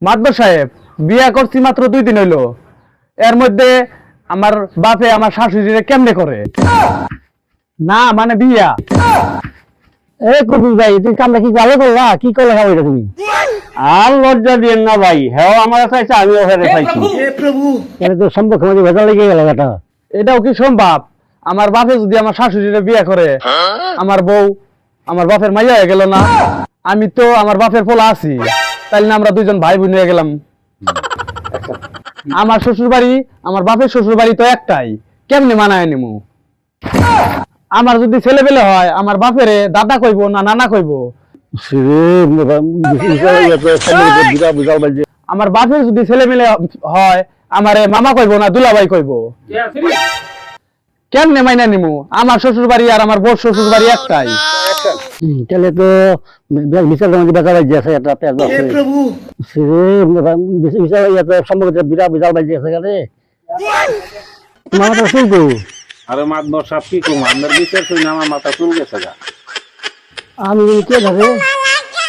মাতবর সাহেব, বিয়া করছি মাত্র 2 দিন হইলো, এর মধ্যে আমার বাপে আমার শাশুড়িরে কেমনে করে? না মানে বিয়া। এ কবি ভাই তুমি কামটা কি ভালো করলা? কি করলে খাবো এটা তুমি? আর লজ্জা দিয়েন না ভাই, হ্যাঁ আমার চাইছে আমিও হেরে চাইছি। এটা তো সম্পর্ক মধ্যে ভেজাল লেগে গেল এটা। এটাও কি সম্ভব? আমার বাপে যদি আমার শাশুড়িরে বিয়া করে, আমার বউ আমার বাপের মাইয়া হয়ে গেল না? আমি তো আমার বাপের পোলা আছি, তাইলে না আমরা দুইজন ভাই বোন হয়ে গেলাম? আমার শ্বশুর বাড়ি আমার বাপের শ্বশুর বাড়ি তো একটাই, কেমনে মানায় নিমু? আমার যদি ছেলে পেলে হয়, আমার বাপেরে দাদা কইবো না নানা কইবো? আমার বাপের যদি ছেলে মেলে হয়, আমারে মামা কইবো না দুলাভাই কইবো? কেমনে মাইনা নিমু? আমার শ্বশুর বাড়ি আর আমার বড় শ্বশুর বাড়ি একটাই। তাহলে তো বিচার মধ্যে বেজাল বাজি আছে একটা পেঁয়াজ আছে। বিচার সম্পর্ক বিরাট বিজাল বাজি আছে এখানে। মাথা চুলকো। আরে মাতবর সাহেব কি করবো, আপনার বিচার শুনে আমার মাথা চুল গেছে গা। আমি কে থাকে